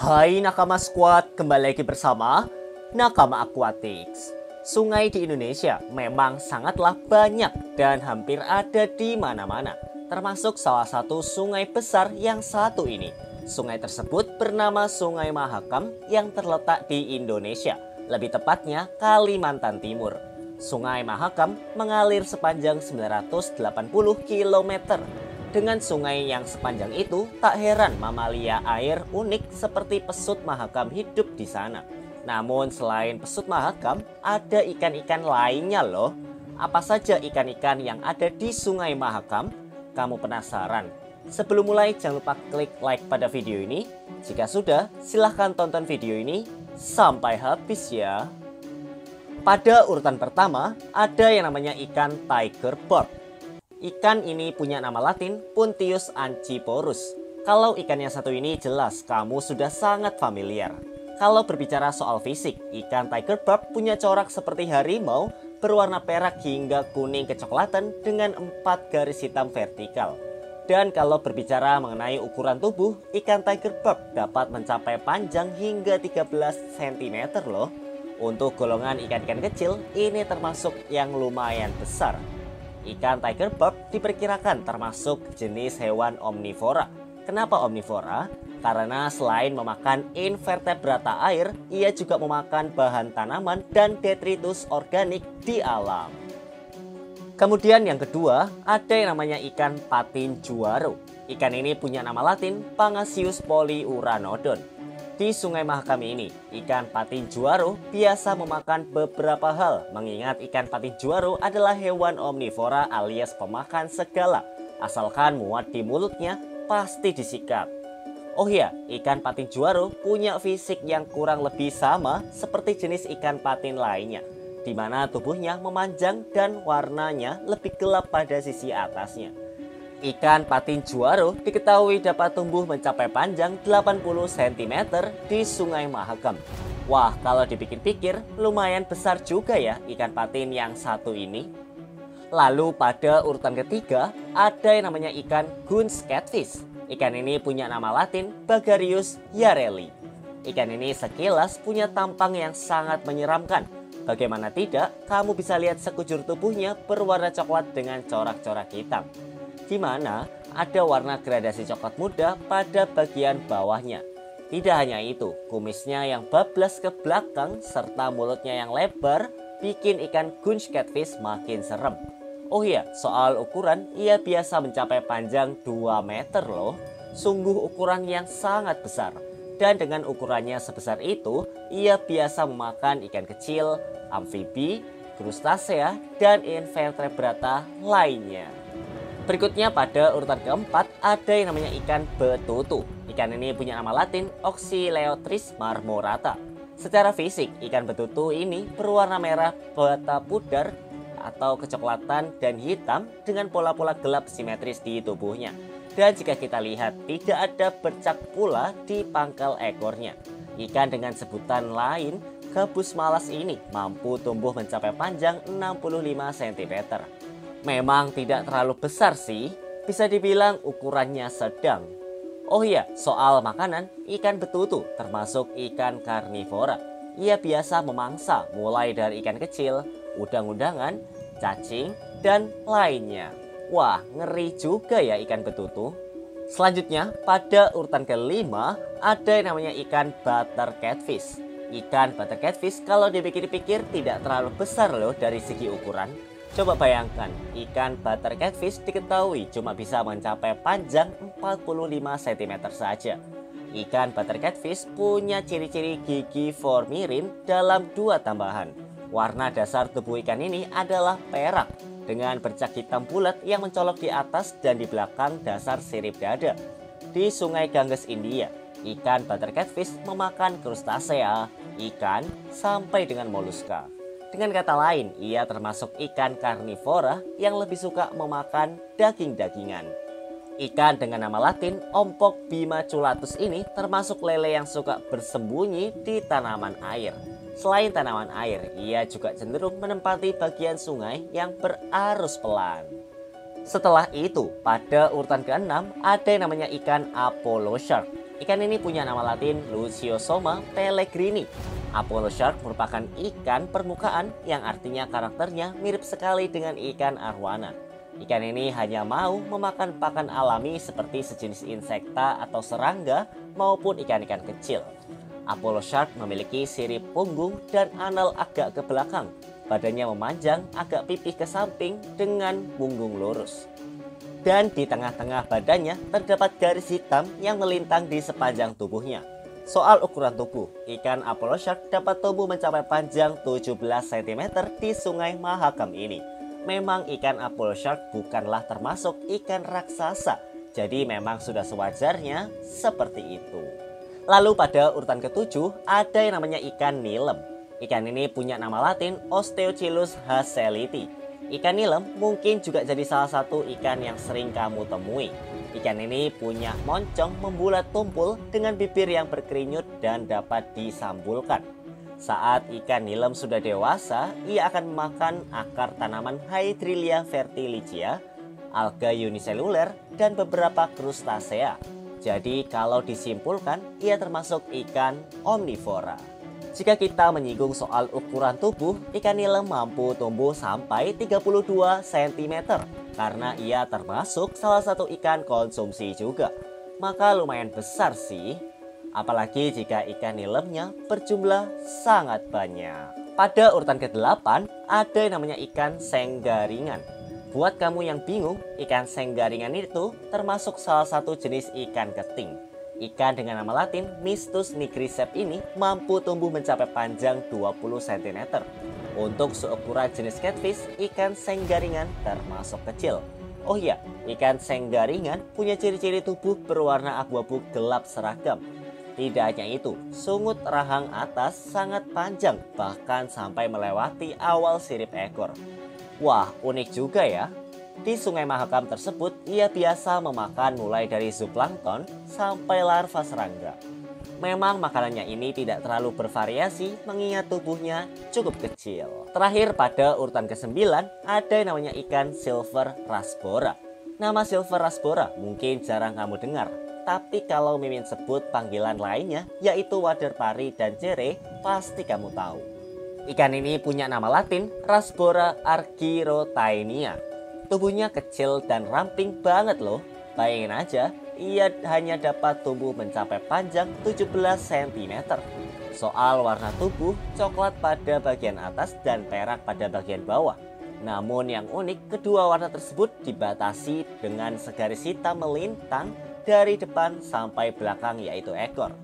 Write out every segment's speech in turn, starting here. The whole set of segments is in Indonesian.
Hai Nakama Squad, kembali lagi bersama Nakama Aquatics. Sungai di Indonesia memang sangatlah banyak dan hampir ada di mana-mana. Termasuk salah satu sungai besar yang satu ini. Sungai tersebut bernama Sungai Mahakam yang terletak di Indonesia, lebih tepatnya Kalimantan Timur. Sungai Mahakam mengalir sepanjang 980 km. Dengan sungai yang sepanjang itu, tak heran mamalia air unik seperti pesut mahakam hidup di sana. Namun selain pesut mahakam, ada ikan-ikan lainnya loh. Apa saja ikan-ikan yang ada di Sungai Mahakam? Kamu penasaran? Sebelum mulai, jangan lupa klik like pada video ini. Jika sudah, silahkan tonton video ini sampai habis ya. Pada urutan pertama, ada yang namanya ikan tiger barb. Ikan ini punya nama latin Puntius anciporus. Kalau ikan yang satu ini jelas kamu sudah sangat familiar. Kalau berbicara soal fisik, ikan tiger barb punya corak seperti harimau berwarna perak hingga kuning kecoklatan dengan 4 garis hitam vertikal. Dan kalau berbicara mengenai ukuran tubuh, ikan tiger barb dapat mencapai panjang hingga 13 cm loh. Untuk golongan ikan-ikan kecil, ini termasuk yang lumayan besar. Ikan tiger barb diperkirakan termasuk jenis hewan omnivora. Kenapa omnivora? Karena selain memakan invertebrata air, ia juga memakan bahan tanaman dan detritus organik di alam. Kemudian yang kedua, ada yang namanya ikan patin juaro. Ikan ini punya nama latin Pangasius polyuranodon. Di Sungai Mahakam ini, ikan patin juaro biasa memakan beberapa hal. Mengingat ikan patin juaro adalah hewan omnivora alias pemakan segala. Asalkan muat di mulutnya, pasti disikat. Oh iya, ikan patin juaro punya fisik yang kurang lebih sama seperti jenis ikan patin lainnya, di mana tubuhnya memanjang dan warnanya lebih gelap pada sisi atasnya. Ikan patin juaro diketahui dapat tumbuh mencapai panjang 80 cm di Sungai Mahakam. Wah, kalau dipikir-pikir lumayan besar juga ya ikan patin yang satu ini. Lalu pada urutan ketiga ada yang namanya ikan Gunz catfish. Ikan ini punya nama latin Bagarius yareli. Ikan ini sekilas punya tampang yang sangat menyeramkan. Bagaimana tidak, kamu bisa lihat sekujur tubuhnya berwarna coklat dengan corak-corak hitam, di mana ada warna gradasi coklat muda pada bagian bawahnya. Tidak hanya itu, kumisnya yang bablas ke belakang serta mulutnya yang lebar bikin ikan Gunz catfish makin serem. Oh iya, soal ukuran, ia biasa mencapai panjang 2 meter loh. Sungguh ukuran yang sangat besar. Dan dengan ukurannya sebesar itu, ia biasa memakan ikan kecil, amfibi, krustasea, dan invertebrata lainnya. Berikutnya pada urutan keempat ada yang namanya ikan betutu. Ikan ini punya nama latin Oxyleotris marmorata. Secara fisik, ikan betutu ini berwarna merah bata pudar atau kecoklatan dan hitam dengan pola-pola gelap simetris di tubuhnya. Dan jika kita lihat, tidak ada bercak pula di pangkal ekornya. Ikan dengan sebutan lain, gabus malas ini mampu tumbuh mencapai panjang 65 cm. Memang tidak terlalu besar sih, bisa dibilang ukurannya sedang. Oh iya, soal makanan, ikan betutu termasuk ikan karnivora. Ia biasa memangsa mulai dari ikan kecil, udang-udangan, cacing, dan lainnya. Wah, ngeri juga ya ikan betutu. Selanjutnya, pada urutan kelima, ada yang namanya ikan butter catfish. Ikan butter catfish kalau dipikir-pikir tidak terlalu besar loh dari segi ukuran. Coba bayangkan, ikan butter catfish diketahui cuma bisa mencapai panjang 45 cm saja. Ikan butter catfish punya ciri-ciri gigi formirin dalam 2 tambahan. Warna dasar tubuh ikan ini adalah perak dengan bercak hitam bulat yang mencolok di atas dan di belakang dasar sirip dada. Di Sungai Ganges, India, ikan butter catfish memakan krustasea, ikan, sampai dengan moluska. Dengan kata lain, ia termasuk ikan karnivora yang lebih suka memakan daging-dagingan. Ikan dengan nama latin Ompok bimaculatus ini termasuk lele yang suka bersembunyi di tanaman air. Selain tanaman air, ia juga cenderung menempati bagian sungai yang berarus pelan. Setelah itu, pada urutan ke-6 ada yang namanya ikan Apollo shark. Ikan ini punya nama latin Luciosoma pellegrini. Apollo shark merupakan ikan permukaan yang artinya karakternya mirip sekali dengan ikan arwana. Ikan ini hanya mau memakan pakan alami seperti sejenis insekta atau serangga maupun ikan-ikan kecil. Apollo shark memiliki sirip punggung dan anal agak ke belakang. Badannya memanjang agak pipih ke samping dengan punggung lurus. Dan di tengah-tengah badannya terdapat garis hitam yang melintang di sepanjang tubuhnya. Soal ukuran tubuh, ikan Apollo shark dapat tumbuh mencapai panjang 17 cm di Sungai Mahakam ini. Memang ikan Apollo shark bukanlah termasuk ikan raksasa, jadi memang sudah sewajarnya seperti itu. Lalu pada urutan ke-7 ada yang namanya ikan nilem. Ikan ini punya nama latin Osteochilus hazeliti. Ikan nilem mungkin juga jadi salah satu ikan yang sering kamu temui. Ikan ini punya moncong membulat tumpul dengan bibir yang berkerinyut dan dapat disambulkan. Saat ikan nilem sudah dewasa, ia akan memakan akar tanaman Hydrilla fertilicia, alga uniseluler, dan beberapa krustasea. Jadi kalau disimpulkan, ia termasuk ikan omnivora. Jika kita menyinggung soal ukuran tubuh, ikan nilem mampu tumbuh sampai 32 cm karena ia termasuk salah satu ikan konsumsi juga. Maka lumayan besar sih, apalagi jika ikan nilemnya berjumlah sangat banyak. Pada urutan ke-8 ada yang namanya ikan senggaringan. Buat kamu yang bingung, ikan senggaringan itu termasuk salah satu jenis ikan keting. Ikan dengan nama latin Mistus nigriceps ini mampu tumbuh mencapai panjang 20 cm. Untuk seukuran jenis catfish, ikan senggaringan termasuk kecil. Oh iya, ikan senggaringan punya ciri-ciri tubuh berwarna abu-abu gelap seragam. Tidak hanya itu, sungut rahang atas sangat panjang, bahkan sampai melewati awal sirip ekor. Wah, unik juga ya. Di Sungai Mahakam tersebut, ia biasa memakan mulai dari zooplankton sampai larva serangga. Memang makanannya ini tidak terlalu bervariasi mengingat tubuhnya cukup kecil. Terakhir pada urutan ke-9 ada yang namanya ikan silver rasbora. Nama silver rasbora mungkin jarang kamu dengar, tapi kalau Mimin sebut panggilan lainnya yaitu wader pari dan cere, pasti kamu tahu. Ikan ini punya nama latin Rasbora argyrotainia. Tubuhnya kecil dan ramping banget loh. Bayangin aja, ia hanya dapat tumbuh mencapai panjang 17 cm. Soal warna tubuh, coklat pada bagian atas dan perak pada bagian bawah. Namun yang unik, kedua warna tersebut dibatasi dengan segaris hitam melintang dari depan sampai belakang yaitu ekor.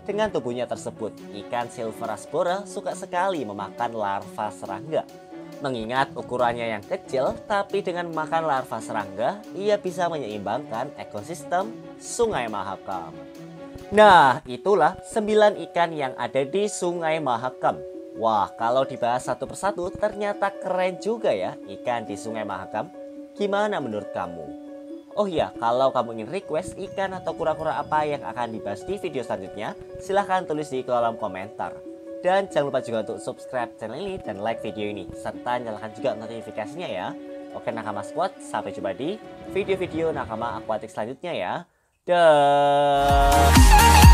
Dengan tubuhnya tersebut, ikan silver rasbora suka sekali memakan larva serangga. Mengingat ukurannya yang kecil, tapi dengan makan larva serangga, ia bisa menyeimbangkan ekosistem Sungai Mahakam. Nah, itulah 9 ikan yang ada di Sungai Mahakam. Wah, kalau dibahas satu persatu, ternyata keren juga ya ikan di Sungai Mahakam. Gimana menurut kamu? Oh iya, kalau kamu ingin request ikan atau kura-kura apa yang akan dibahas di video selanjutnya, silahkan tulis di kolom komentar. Dan jangan lupa juga untuk subscribe channel ini dan like video ini, serta nyalakan juga notifikasinya ya. Oke Nakama Squad, sampai jumpa di video-video Nakama Aquatic selanjutnya ya. Dah.